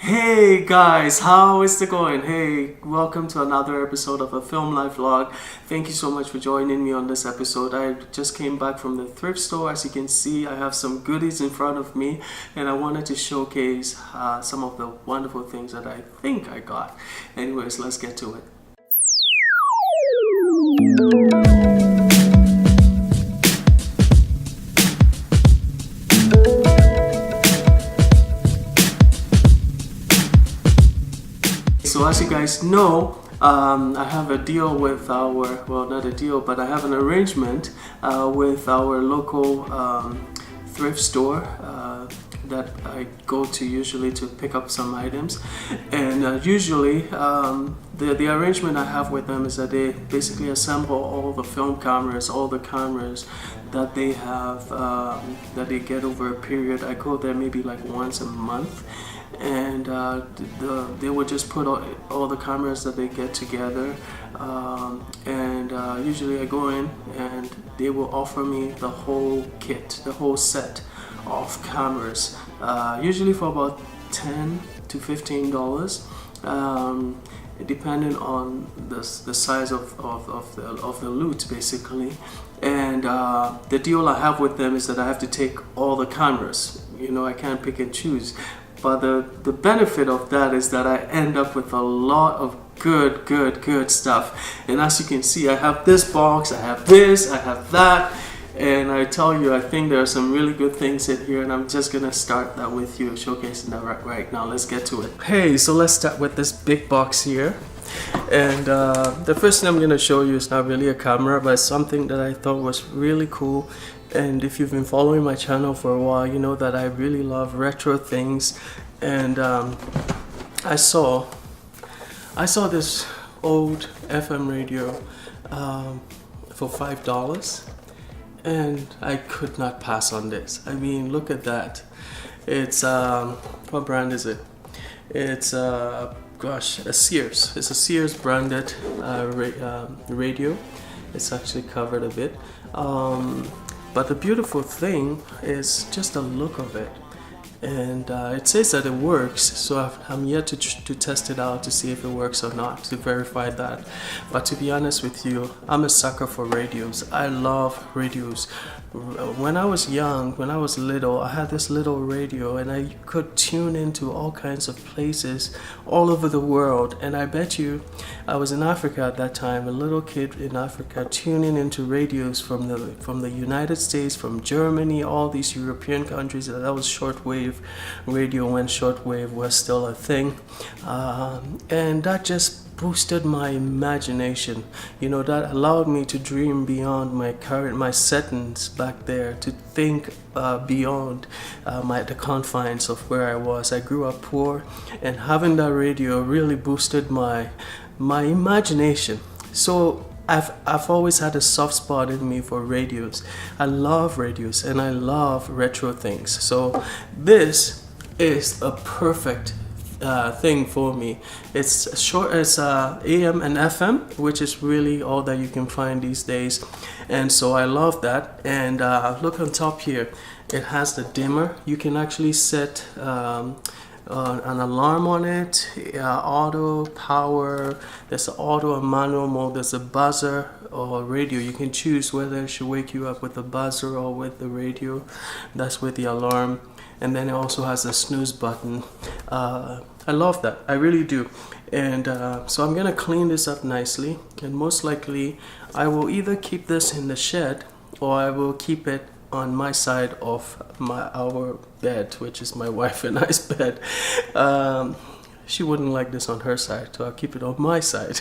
Hey guys, how is it going? Hey, welcome to another episode of a Film Life Vlog. Thank you so much for joining me on this episode. I just came back from the thrift store. As you can see, I have some goodies in front of me and I wanted to showcase some of the wonderful things that I think I got. Anyways, let's get to it. So as you guys know, I have a deal with not a deal, but I have an arrangement with our local thrift store that I go to usually to pick up some items. And usually the arrangement I have with them is that they basically assemble all the film cameras, all the cameras that they have, that they get over a period. I go there maybe like once a month. And they would just put all the cameras that they get together, and usually I go in and they will offer me the whole kit, the whole set of cameras, usually for about $10 to $15, depending on the size of the loot basically. And the deal I have with them is that I have to take all the cameras. I can't pick and choose. But the benefit of that is that I end up with a lot of good stuff. And as you can see, I have this box, I have this, I have that. And I tell you, I think there are some really good things in here, and I'm just gonna start that with you, showcasing that right now. Let's get to it. Hey, so let's start with this big box here. And the first thing I'm gonna show you is not really a camera, but something that I thought was really cool. And if you've been following my channel for a while, you know that I really love retro things. And I saw this old FM radio for $5, and I could not pass on this. I mean, look at that. It's what brand is it? It's a Sears. It's a Sears branded radio. It's actually covered a bit. But the beautiful thing is just the look of it. And it says that it works, so I'm yet to test it out to see if it works or not, to verify that. But to be honest with you, I'm a sucker for radios. I love radios. When I was young, when I was little, I had this little radio and I could tune into all kinds of places all over the world. And I bet you, I was in Africa at that time, a little kid in Africa tuning into radios from the United States, from Germany, all these European countries. That was shortwave radio when shortwave was still a thing. And that just boosted my imagination. That allowed me to dream beyond my settings back there, to think beyond the confines of where I was. I grew up poor, and having that radio really boosted my imagination. So I've always had a soft spot in me for radios. I love radios and I love retro things. So this is a perfect thing for me. It's short as AM and FM, which is really all that you can find these days, and so I love that. And look on top here, it has the dimmer. You can actually set an alarm on it, auto, power. There's an auto and manual mode. There's a buzzer or radio. You can choose whether it should wake you up with the buzzer or with the radio. That's with the alarm. And then it also has a snooze button. I love that, I really do. And so I'm gonna clean this up nicely, and most likely I will either keep this in the shed or I will keep it on my side of our bed, which is my wife and I's bed. She wouldn't like this on her side, so I'll keep it on my side.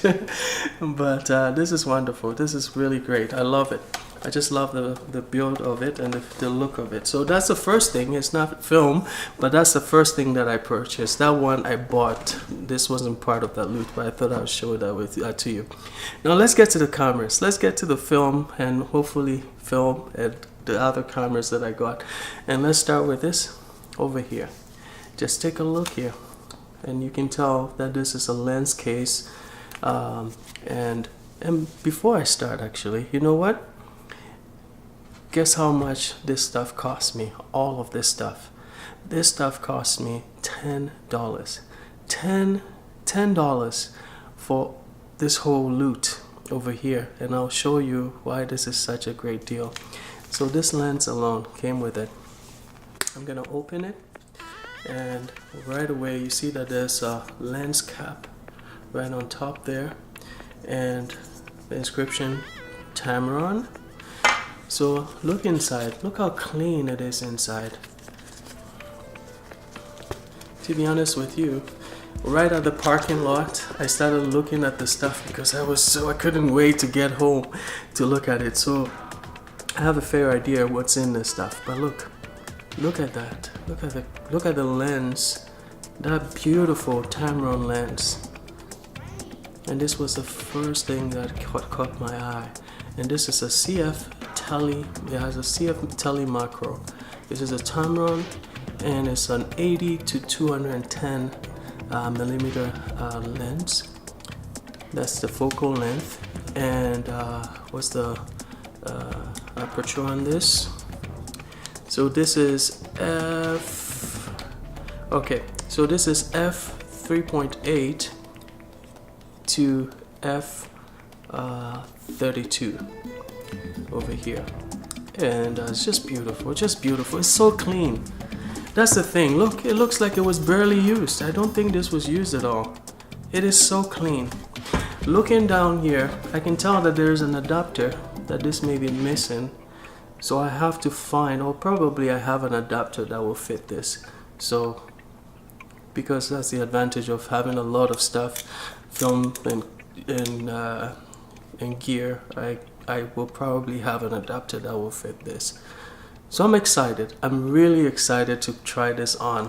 But this is wonderful. This is really great. I love it. I just love the build of it and the look of it. So that's the first thing. It's not film, but that's the first thing that I purchased. That one I bought. This wasn't part of that loot, but I thought I would show that to you. Now let's get to the cameras. Let's get to the film and hopefully film and the other cameras that I got. And let's start with this over here. Just take a look here, and you can tell that this is a lens case. And before I start, actually, you know what? Guess how much this stuff cost me? All of this stuff. This stuff cost me $10. $10 for this whole loot over here, and I'll show you why this is such a great deal. So this lens alone came with it. I'm gonna open it, and right away you see that there's a lens cap right on top there, and the inscription Tamron. So look inside, look how clean it is inside. To be honest with you, right at the parking lot, I started looking at the stuff because I couldn't wait to get home to look at it. So I have a fair idea what's in this stuff. But look at that. Look at the lens. That beautiful Tamron lens. And this was the first thing that caught my eye. And this is a CF tele. It has a CF tele macro. This is a Tamron, and it's an 80 to 210 millimeter lens. That's the focal length. And what's the aperture on this? So this is so this is f 3.8 to f 32 over here, and it's just beautiful. It's so clean. That's the thing. Look, it looks like it was barely used. I don't think this was used at all. It is so clean. Looking down here, I can tell that there's an adapter that this may be missing, so I have to find, or probably I have an adapter that will fit this. So because that's the advantage of having a lot of stuff, film and gear, I will probably have an adapter that will fit this. So I'm excited. I'm really excited to try this on.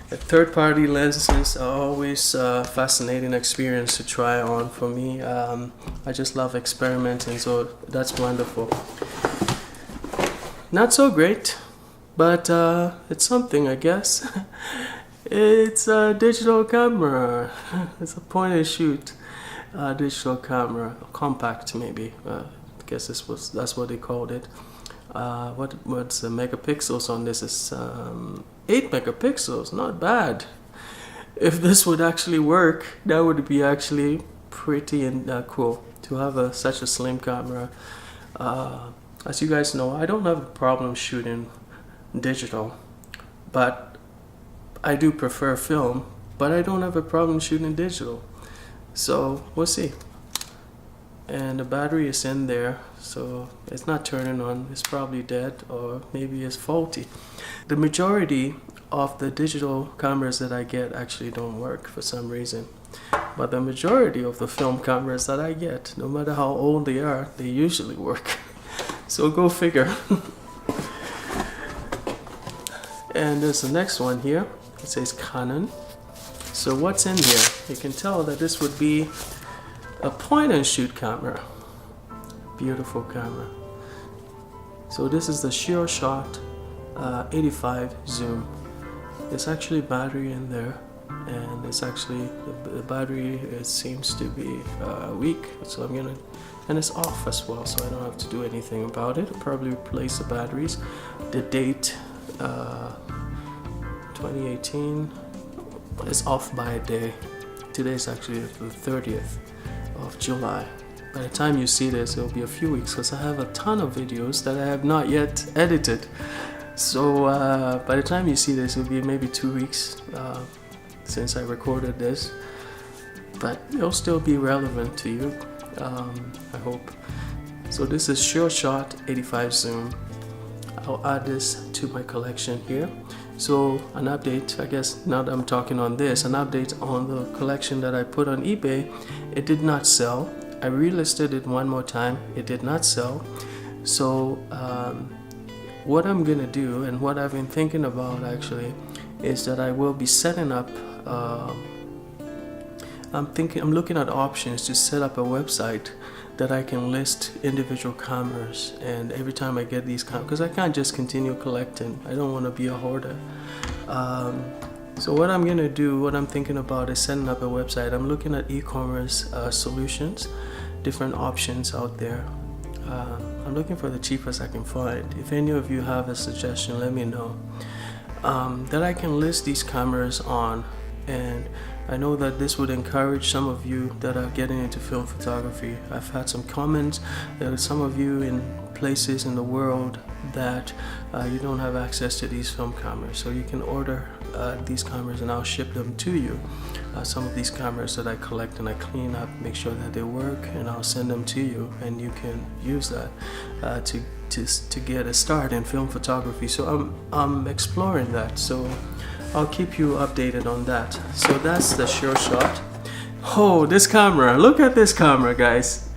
The third-party lenses are always a fascinating experience to try on for me. I just love experimenting, so that's wonderful. Not so great, but it's something, I guess. It's a digital camera. It's a point and shoot digital camera, compact maybe. I guess that's what they called it. What's the megapixels on this? Is 8 megapixels. Not bad. If this would actually work, that would be actually pretty and cool to have such a slim camera. As you guys know, I don't have a problem shooting digital, but I do prefer film, but I don't have a problem shooting digital. So we'll see. And the battery is in there, so it's not turning on. It's probably dead, or maybe it's faulty. The majority of the digital cameras that I get actually don't work for some reason, but the majority of the film cameras that I get, no matter how old they are, they usually work. So go figure. And there's the next one here. It says Canon. So what's in here? You can tell that this would be a point and shoot camera. Beautiful camera. So this is the Sure Shot 85 zoom. There's actually battery in there, and it's actually the battery, it seems to be weak, so I'm gonna, and it's off as well, so I don't have to do anything about it. I'll probably replace the batteries. The date 2018 is off by a day. Today's actually the 30th of July. By the time you see this, it'll be a few weeks, because I have a ton of videos that I have not yet edited. So by the time you see this, it'll be maybe 2 weeks since I recorded this, but it'll still be relevant to you, I hope. So this is Sure Shot 85 zoom. I'll add this to my collection here. So an update, I guess now that I'm talking on this, an update on the collection that I put on eBay. It did not sell. I relisted it one more time. It did not sell. So what I'm gonna do, and what I've been thinking about actually, is that I will be setting up, I'm looking at options to set up a website that I can list individual cameras, and every time I get these cameras, because I can't just continue collecting. I don't want to be a hoarder. So what I'm gonna do, what I'm thinking about, is setting up a website. I'm looking at e-commerce solutions, different options out there. I'm looking for the cheapest I can find. If any of you have a suggestion, let me know. That I can list these cameras on, and I know that this would encourage some of you that are getting into film photography. I've had some comments. There are some of you in places in the world that you don't have access to these film cameras, so you can order these cameras and I'll ship them to you. Some of these cameras that I collect and I clean up, make sure that they work, and I'll send them to you, and you can use that to get a start in film photography. So I'm exploring that, so I'll keep you updated on that. So that's the Sure Shot. Oh, this camera, look at this camera, guys.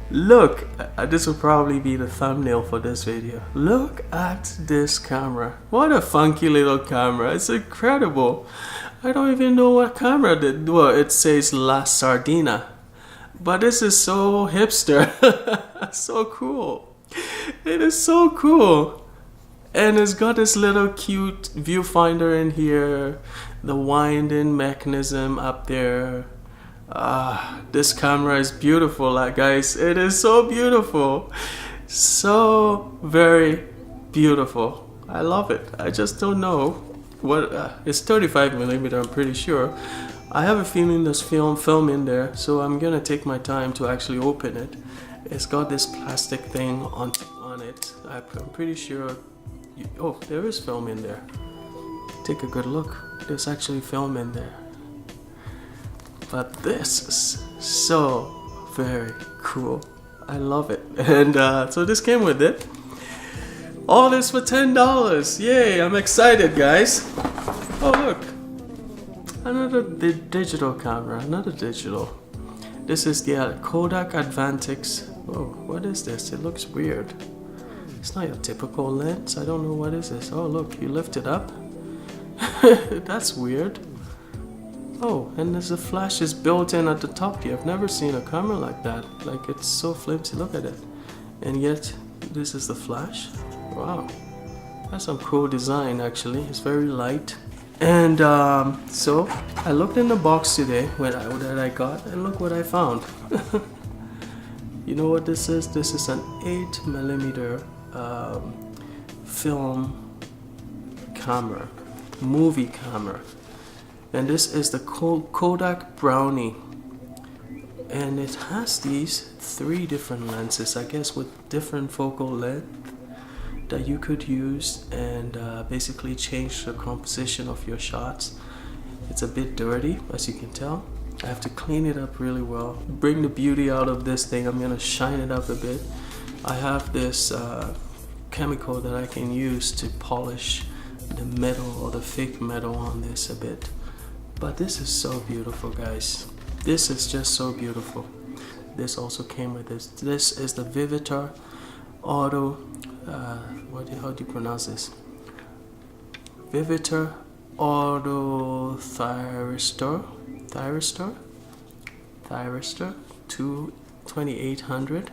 Look, this will probably be the thumbnail for this video. Look at this camera. What a funky little camera. It's incredible. I don't even know what camera did. Well, it says La Sardina, but this is so hipster. So cool. It is so cool. And it's got this little cute viewfinder in here, the winding mechanism up there. This camera is beautiful, guys. It is so beautiful. So very beautiful. I love it. I just don't know what it's 35mm, I'm pretty sure. I have a feeling there's film in there, so I'm gonna take my time to actually open it. It's got this plastic thing on it. I'm pretty sure oh, there is film in there. Take a good look. There's actually film in there. But this is so very cool. I love it. And so this came with it. All this for $10. Yay, I'm excited, guys. Oh, look. Another digital camera. Another digital. This is the Kodak Advantix. Oh, what is this? It looks weird. It's not your typical lens. I don't know what is this. Oh, look, you lift it up. That's weird. Oh, and there's a flash is built in at the top here. I've never seen a camera like that. Like, it's so flimsy. Look at it. And yet, this is the flash. Wow. That's some cool design, actually. It's very light. And so, I looked in the box today that I got, and look what I found. You know what this is? This is an 8mm film camera, movie camera. And this is the Kodak Brownie, and it has these 3 different lenses, I guess, with different focal length that you could use and basically change the composition of your shots. It's a bit dirty, as you can tell. I have to clean it up really well, bring the beauty out of this thing. I'm gonna shine it up a bit. I have this chemical that I can use to polish the metal or the fake metal on this a bit. But this is so beautiful, guys. This is just so beautiful. This also came with this. This is the Vivitar Auto, how do you pronounce this? Vivitar Auto Thyristor 2800.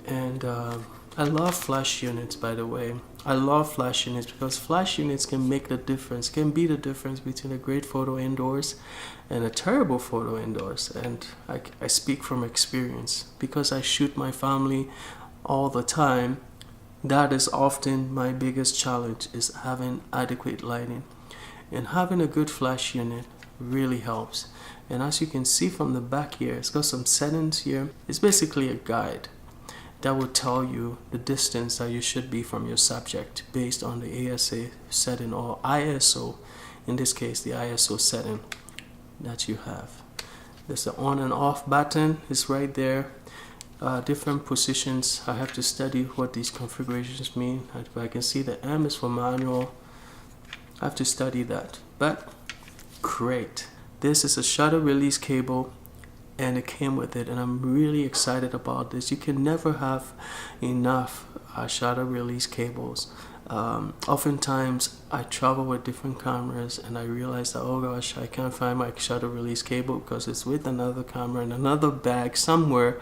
And I love flash units, by the way. I love flash units because flash units can make the difference, can be the difference between a great photo indoors and a terrible photo indoors. And I speak from experience because I shoot my family all the time. That is often my biggest challenge, is having adequate lighting. And having a good flash unit really helps. And as you can see from the back here, it's got some settings here. It's basically a guide that will tell you the distance that you should be from your subject based on the ASA setting, or ISO, in this case the ISO setting that you have. There's the on and off button, is right there. Different positions, I have to study what these configurations mean. I can see the M is for manual. I have to study that, but great. This is a shutter release cable, and it came with it, and I'm really excited about this. You can never have enough shutter release cables. Oftentimes I travel with different cameras and I realize that, oh gosh, I can't find my shutter release cable because it's with another camera in another bag somewhere,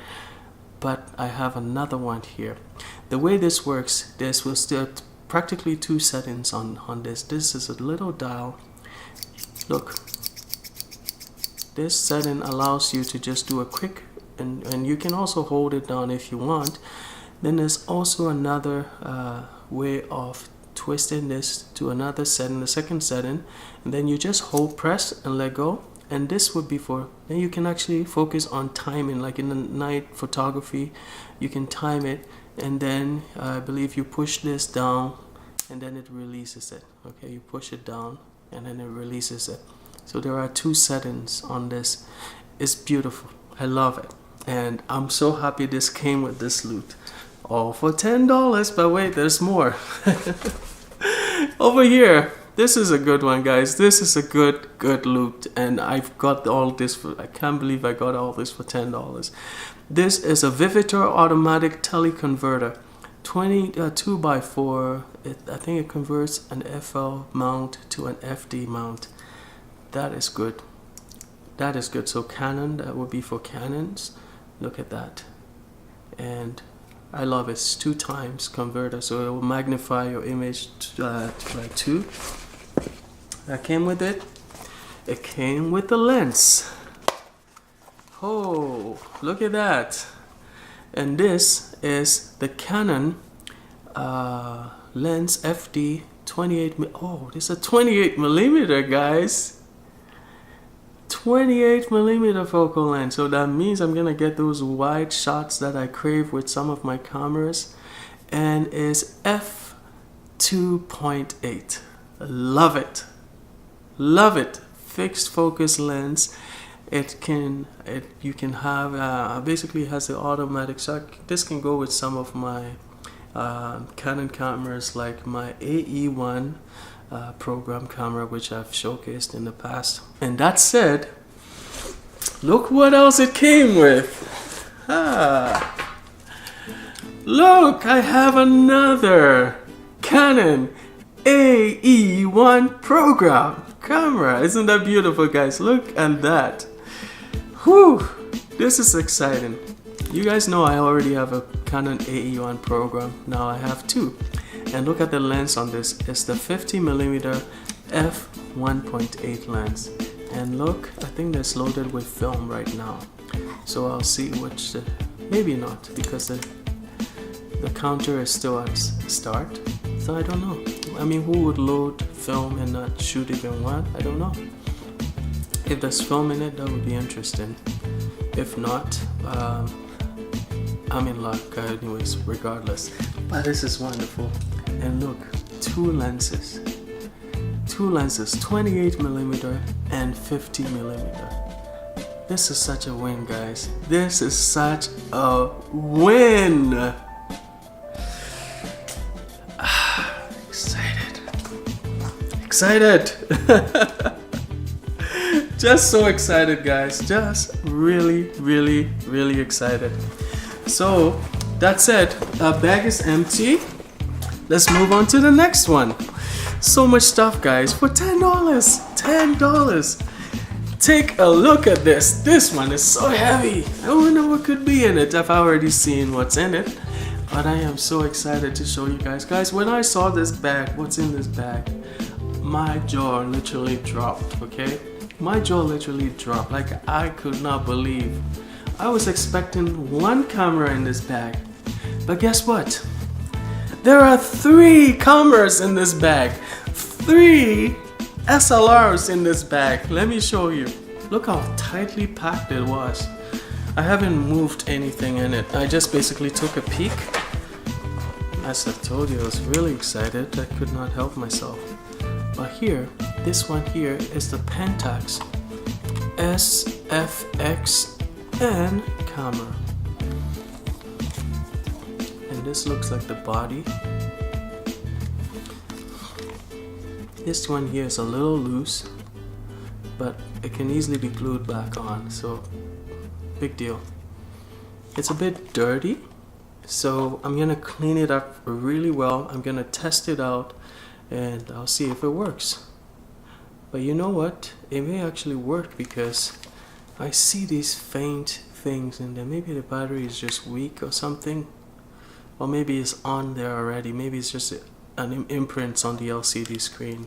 but I have another one here. The way this works, this will still practically 2 settings on this. This is a little dial. Look. This setting allows you to just do a quick, and you can also hold it down if you want. Then there's also another way of twisting this to another setting, the second setting, and then you just hold press and let go. And this would be for, then you can actually focus on timing, like in the night photography, you can time it, and then I believe you push this down and then it releases it. Okay, you push it down and then it releases it. So there are 2 settings on this. It's beautiful. I love it. And I'm so happy this came with this loot. All for $10, but wait, there's more. Over here, this is a good one, guys. This is a good loot, and I've got all this for, I can't believe I got all this for $10. This is a Vivitor automatic teleconverter, 2x4. I think it converts an FL mount to an FD mount. That is good. That is good. So Canon, that would be for Canons. Look at that. And I love it. It's 2 times converter, so it will magnify your image by 2. That came with it. It came with the lens. Oh, look at that. And this is the Canon lens FD 28. Oh, this is a 28 millimeter, guys. 28 millimeter focal length. So that means I'm gonna get those wide shots that I crave with some of my cameras. And it's f2.8. Love it. Love it. Fixed focus lens. You can have basically has the automatic, so this can go with some of my Canon cameras, like my AE1 program camera, which I've showcased in the past. And that said, look what else it came with. Look, I have another Canon AE1 program camera. Isn't that beautiful, guys? Look at that. Whew, this is exciting. You guys know I already have a Canon AE1 program. Now I have 2. And look at the lens on this. It's the 50mm f1.8 lens. And look, I think that's loaded with film right now. So I'll see which, maybe not, because the counter is still at start. So I don't know. I mean, who would load film and not shoot even one? I don't know. If there's film in it, that would be interesting. If not, I'm in luck anyways, regardless. But this is wonderful. And look, 2 lenses. 2 lenses, 28mm and 50mm. This is such a win, guys. This is such a win. Excited. Just so excited, guys. Just really excited. So that said, our bag is empty. Let's move on to the next one. So much stuff, guys, for $10. $10. Take a look at this. This one is so heavy. I wonder what could be in it. I've already seen what's in it, but I am so excited to show you guys. Guys, when I saw this bag, what's in this bag, my jaw literally dropped, okay? My jaw literally dropped. Like, I could not believe. I was expecting 1 camera in this bag, but guess what? There are 3 cameras in this bag. 3 SLRs in this bag. Let me show you. Look how tightly packed it was. I haven't moved anything in it. I just basically took a peek. As I told you, I was really excited. I could not help myself. But here, this one here is the Pentax SFXN camera. And this looks like the body. This one here is a little loose, but it can easily be glued back on, so big deal. It's a bit dirty, so I'm gonna clean it up really well. I'm gonna test it out and I'll see if it works. But you know what? It may actually work because I see these faint things in there. Maybe the battery is just weak or something. Or maybe it's on there already. Maybe it's just an imprints on the LCD screen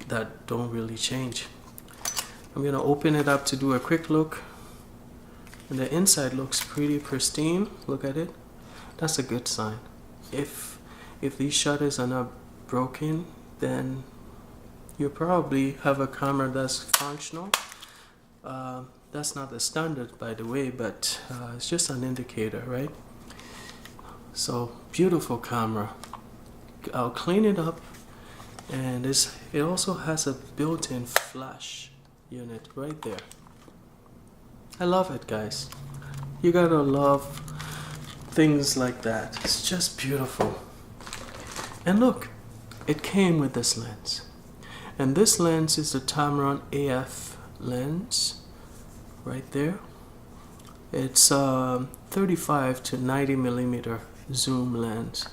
that don't really change. I'm gonna open it up to do a quick look. And the inside looks pretty pristine. Look at it. That's a good sign. If these shutters are not broken, then you probably have a camera that's functional. That's not the standard, by the way, but it's just an indicator, right? So beautiful camera. I'll clean it up, and it also has a built-in flash unit right there. I love it, guys. You gotta love things like that. It's just beautiful. And look, it came with this lens, and this lens is the Tamron AF lens right there. It's 35 to 90 millimeter zoom lens.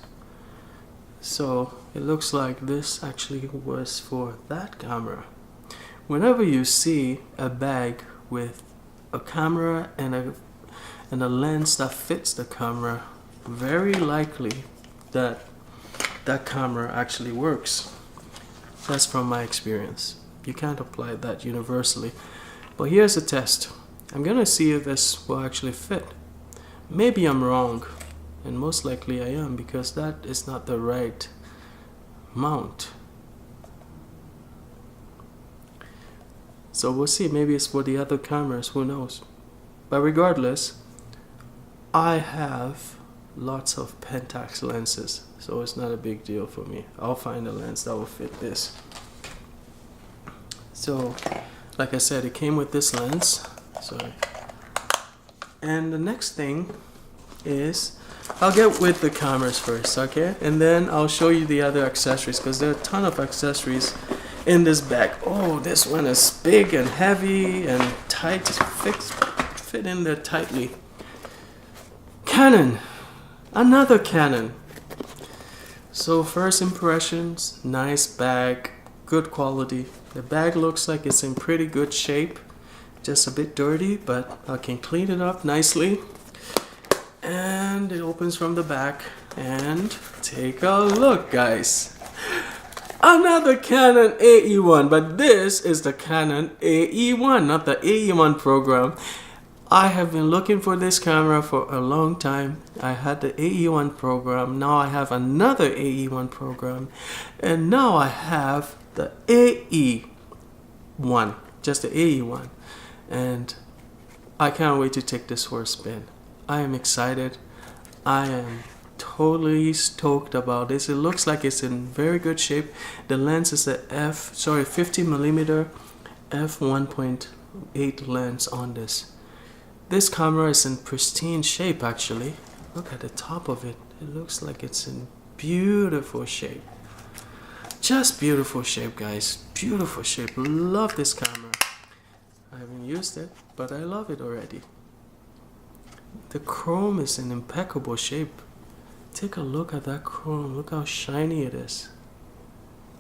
So it looks like this actually was for that camera. Whenever you see a bag with a camera and a lens that fits the camera, very likely that camera actually works. That's from my experience. You can't apply that universally. But here's a test. I'm gonna see if this will actually fit. Maybe I'm wrong, and most likely I am, because that is not the right mount. So we'll see. Maybe it's for the other cameras, who knows. But regardless, I have lots of Pentax lenses, so it's not a big deal for me. I'll find a lens that will fit this. So like I said, it came with this lens. Sorry. And the next thing is, I'll get with the cameras first, okay? And then I'll show you the other accessories, because there are a ton of accessories in this bag. Oh, this one is big and heavy and tight, fit in there tightly. Canon, another Canon. So first impressions, nice bag, good quality. The bag looks like it's in pretty good shape, just a bit dirty, but I can clean it up nicely. And it opens from the back, and take a look, guys. Another Canon AE1, but this is the Canon AE1, not the AE1 program. I have been looking for this camera for a long time. I had the AE1 program, now I have another AE1 program, and now I have the AE1, just the AE1, and I can't wait to take this for a spin. I am excited. I am totally stoked about this. It looks like it's in very good shape. The lens is a 50 millimeter f1.8 lens on this. This camera is in pristine shape, actually. Look at the top of it. It looks like it's in beautiful shape. Just beautiful shape, guys. Beautiful shape. Love this camera. I haven't used it, but I love it already. The chrome is in impeccable shape. Take a look at that chrome. Look how shiny it is.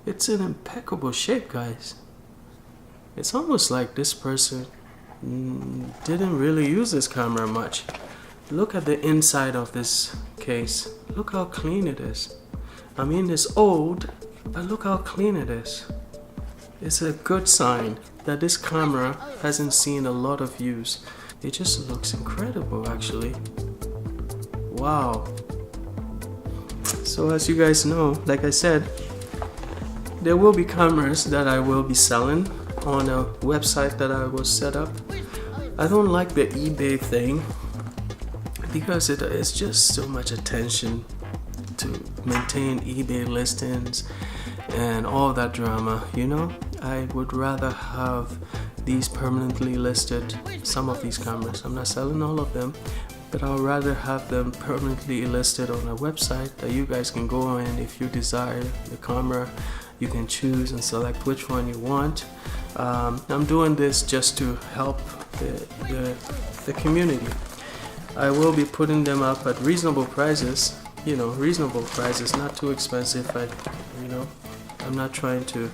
It's in impeccable shape, guys. It's almost like this person didn't really use this camera much. Look at the inside of this case. Look how clean it is. I mean, it's old, but look how clean it is. It's a good sign that this camera hasn't seen a lot of use. It just looks incredible, actually. Wow. So as you guys know, like I said, there will be cameras that I will be selling on a website that I will set up. I don't like the eBay thing because it is just so much attention to maintain eBay listings and all that drama, you know. I would rather have these permanently listed, some of these cameras. I'm not selling all of them, but I'll rather have them permanently listed on a website that you guys can go in. If you desire the camera, you can choose and select which one you want. I'm doing this just to help the community. I will be putting them up at reasonable prices, you know, reasonable prices, not too expensive. I'm not trying to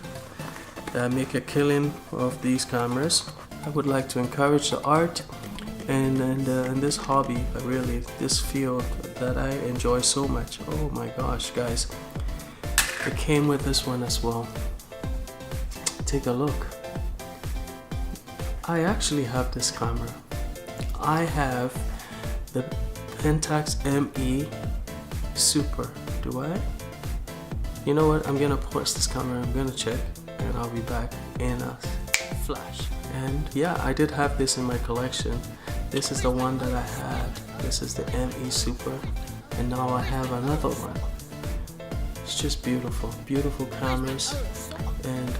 make a killing of these cameras. I would like to encourage the art and this hobby, really, this field that I enjoy so much. Oh my gosh, guys, it came with this one as well. Take a look. I actually have this camera. I have the Pentax ME Super. Do I? You know what? I'm gonna pause this camera. I'm gonna check, and I'll be back in a flash. And yeah, I did have this in my collection. This is the one that I had. This is the ME Super, and now I have another one. It's just beautiful, beautiful cameras. And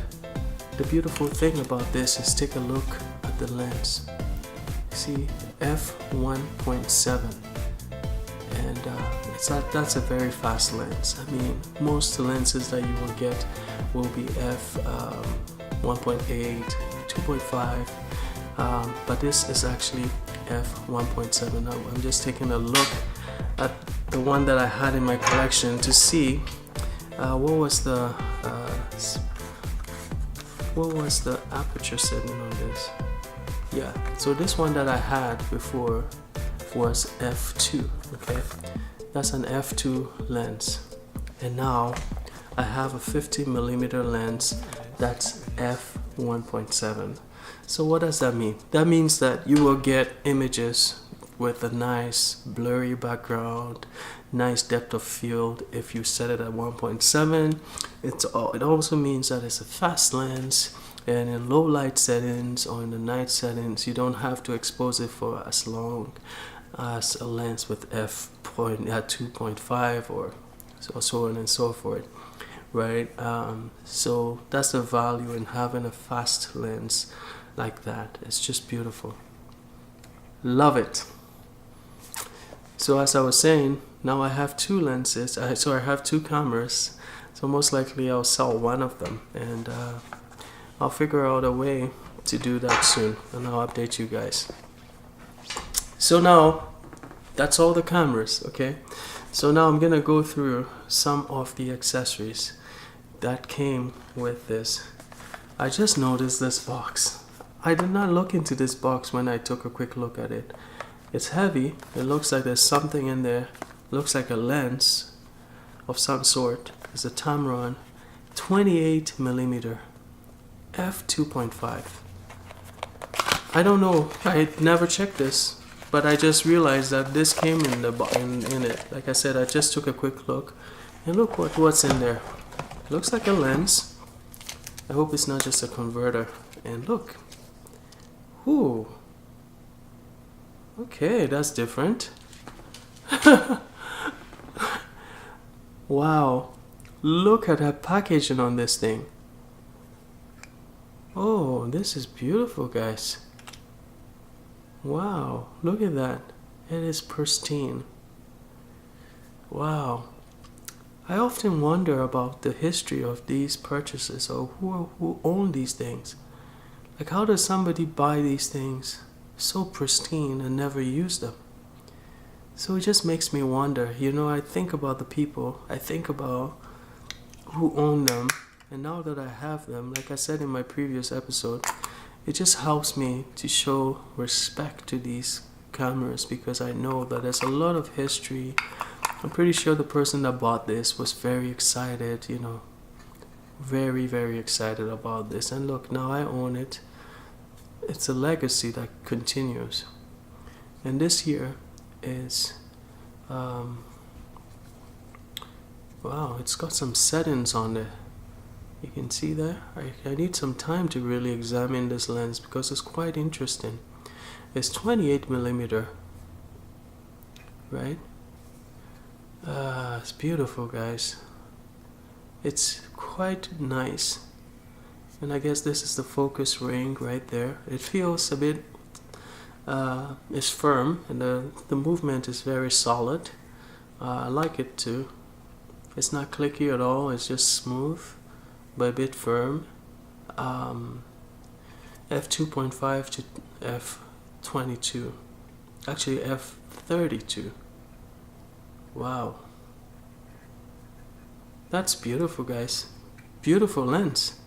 the beautiful thing about this is take a look at the lens. See, f1.7, and that's a very fast lens. I mean, most lenses that you will get will be f1.8, 2.5, but this is actually f1.7. Now I'm just taking a look at the one that I had in my collection to see what was the aperture setting on this. Yeah, so this one that I had before was f2. Okay, that's an f2 lens, and now I have a 50mm lens that's f1.7. So what does that mean? That means that you will get images with a nice blurry background, nice depth of field if you set it at 1.7. It also means that it's a fast lens, and in low light settings or in the night settings, you don't have to expose it for as long as a lens with f2.5 or so on and so forth, right? So that's the value in having a fast lens like that. It's just beautiful. Love it. So as I was saying, now I have two lenses. I have two cameras. So most likely I'll sell one of them, and I'll figure out a way to do that soon, and I'll update you guys. So now that's all the cameras, okay? So now I'm gonna go through some of the accessories that came with this. I just noticed this box. I did not look into this box when I took a quick look at it. It's heavy. It looks like there's something in there. Looks like a lens of some sort. It's a Tamron 28mm f2.5. I don't know. I never checked this, but I just realized that this came in it. Like I said, I just took a quick look, and look what's in there. It looks like a lens. I hope it's not just a converter. And look. Ooh. Okay, that's different. Wow. Look at that packaging on this thing. Oh, this is beautiful, guys. Wow, look at that. It is pristine. Wow. I often wonder about the history of these purchases, or who own these things. Like, how does somebody buy these things so pristine and never use them? So it just makes me wonder. You know, I think about the people. I think about who own them. And now that I have them, like I said in my previous episode, it just helps me to show respect to these cameras, because I know that there's a lot of history. I'm pretty sure the person that bought this was very excited, you know, very, very excited about this. And look, now I own it. It's a legacy that continues. And this here is, wow, it's got some settings on there. You can see there. I need some time to really examine this lens because it's quite interesting. It's 28mm, right? It's beautiful, guys. It's quite nice. And I guess this is the focus ring right there. It feels a bit, it's firm, and the movement is very solid. I like it too. It's not clicky at all. It's just smooth, but a bit firm. f2.5 to f22, actually f32. Wow, that's beautiful, guys. Beautiful lens.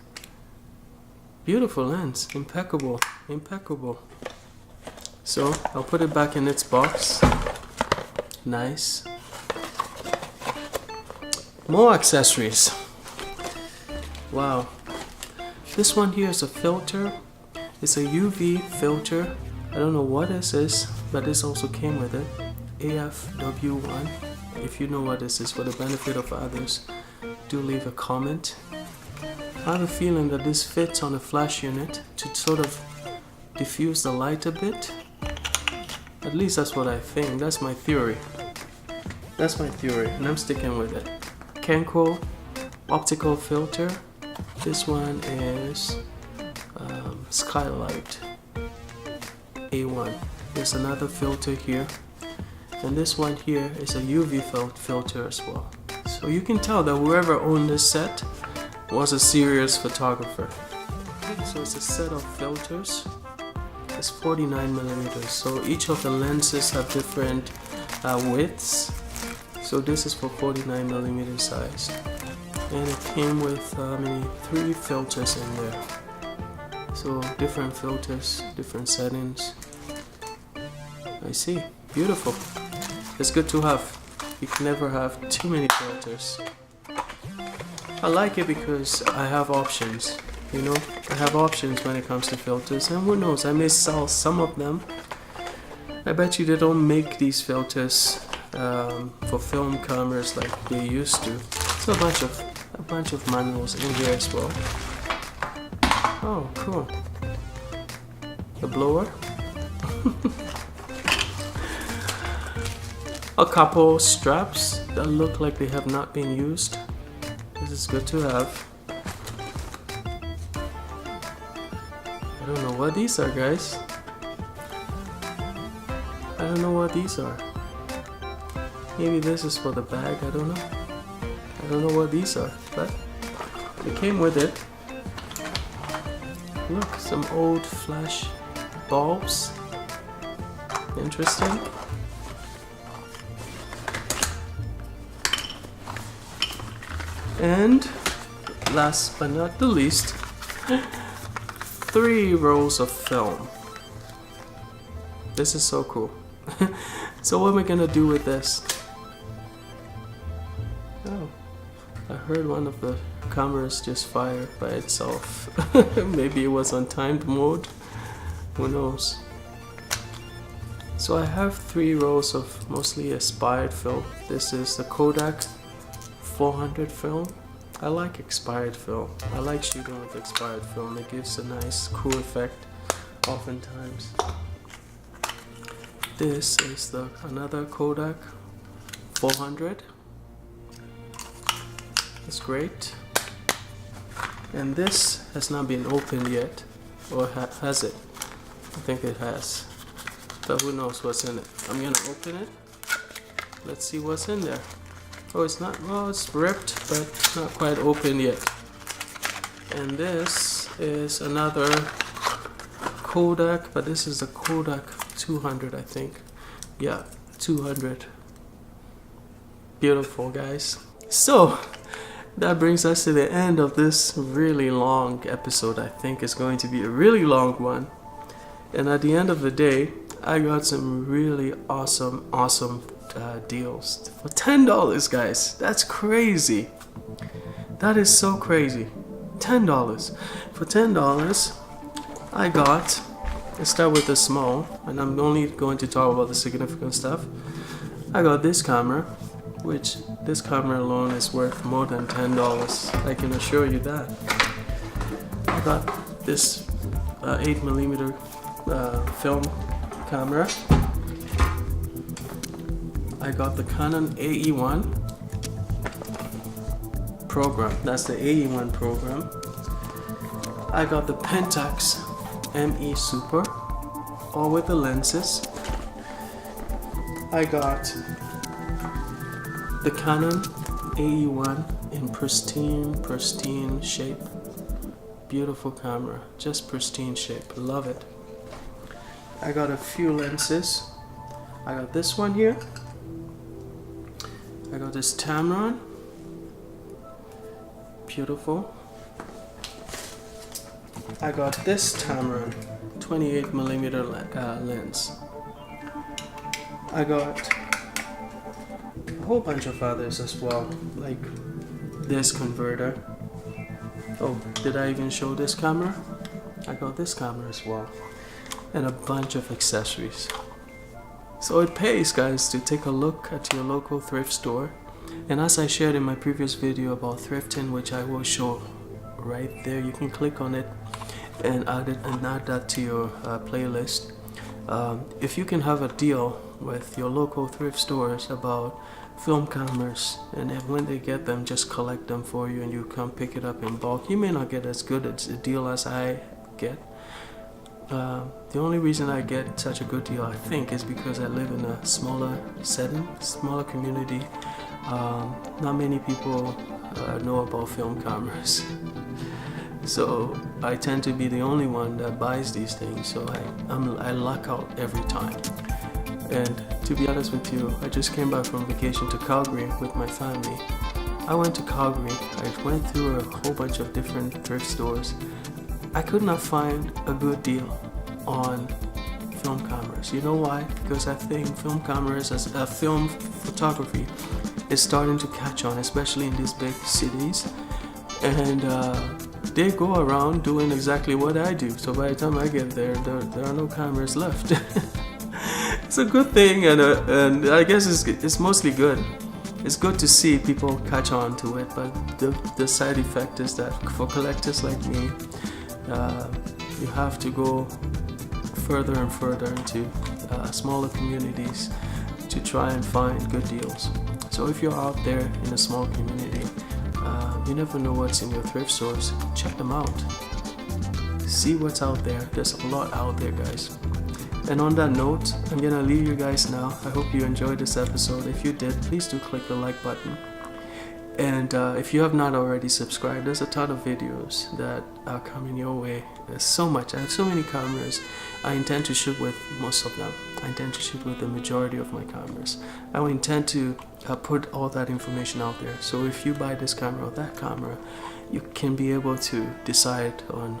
Beautiful lens. Impeccable, impeccable. So I'll put it back in its box. Nice. More accessories. Wow. This one here is a filter. It's a UV filter. I don't know what this is, but this also came with it. AFW1. If you know what this is, for the benefit of others, do leave a comment. I have a feeling that this fits on a flash unit to sort of diffuse the light a bit. At least that's what I think. That's my theory. That's my theory, and I'm sticking with it. Kenko optical filter. This one is Skylight A1. There's another filter here, and this one here is a UV filter as well. So you can tell that whoever owned this set was a serious photographer. So it's a set of filters. It's 49 millimeters. So each of the lenses have different widths. So this is for 49 millimeter size, and it came with 3 filters in there. So different filters, different settings. I see. Beautiful. It's good to have. You can never have too many filters. I like it because I have options. You know, I have options when it comes to filters, and who knows, I may sell some of them. I bet you they don't make these filters for film cameras like they used to. So a bunch of manuals in here as well. Oh, cool. The blower. A couple straps that look like they have not been used. This is good to have. I don't know what these are, guys. I don't know what these are. Maybe this is for the bag, I don't know. I don't know what these are, but it came with it. Look, some old flash bulbs. Interesting. And last but not the least, 3 rolls of film. This is so cool. So what am I gonna do with this? Oh, I heard one of the cameras just fire by itself. Maybe it was on timed mode. Who knows? So I have 3 rolls of mostly expired film. This is the Kodak 400 film. I like expired film. I like shooting with expired film. It gives a nice cool effect oftentimes. This is another Kodak 400. It's great. And this has not been opened yet. Or has it? I think it has. But who knows what's in it. I'm gonna open it. Let's see what's in there. Oh, it's not, well, it's ripped, but not quite open yet. And this is another Kodak, but this is the Kodak 200, I think. Yeah, 200. Beautiful, guys. So, that brings us to the end of this really long episode. I think it's going to be a really long one. And at the end of the day, I got some really awesome deals for $10, guys. That's crazy. That is so crazy. $10. For $10, I got, let's start with the small, and I'm only going to talk about the significant stuff. I got this camera, which this camera alone is worth more than $10. I can assure you that. I got this 8mm film camera. I got the Canon AE1 program. That's the AE1 program. I got the Pentax ME Super, all with the lenses. I got the Canon AE1 in pristine shape. Beautiful camera, just pristine shape. Love it. I got a few lenses. I got this one here. I got this Tamron. Beautiful. I got this Tamron 28mm lens. I got a whole bunch of others as well, like this converter. Oh, did I even show this camera? I got this camera as well. And a bunch of accessories. So it pays, guys, to take a look at your local thrift store And as I shared in my previous video about thrifting, which I will show right there, you can click on it and add that to your playlist. If you can have a deal with your local thrift stores about film cameras, and then when they get them, just collect them for you and you come pick it up in bulk. You may not get as good a deal as I get. The only reason I get such a good deal, I think, is because I live in a smaller setting, smaller community. Not many people know about film cameras. So I tend to be the only one that buys these things, so I luck out every time. And to be honest with you, I just came back from vacation to Calgary with my family. I went to Calgary, I went through a whole bunch of different thrift stores. I could not find a good deal on film cameras. You know why? Because I think film cameras, as film photography, is starting to catch on, especially in these big cities. And they go around doing exactly what I do. So by the time I get there, there are no cameras left. It's a good thing, and I guess it's mostly good. It's good to see people catch on to it, but the side effect is that for collectors like me, you have to go further and further into smaller communities to try and find good deals. So if you're out there in a small community, you never know what's in your thrift stores. Check them out. See what's out there. There's a lot out there, guys. And on that note, I'm gonna leave you guys now. I hope you enjoyed this episode. If you did, please do click the like button. And if you have not already subscribed, there's a ton of videos that are coming your way. There's so much. I have so many cameras. I intend to shoot with most of them. I intend to shoot with the majority of my cameras. I will intend to put all that information out there. So if you buy this camera or that camera, you can be able to decide on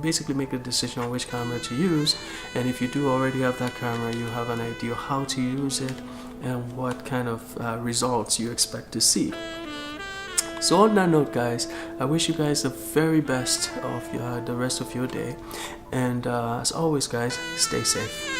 basically make a decision on which camera to use. And if you do already have that camera, you have an idea how to use it and what kind of results you expect to see. So on that note, guys, I wish you guys the very best of the rest of your day, and as always, guys, stay safe.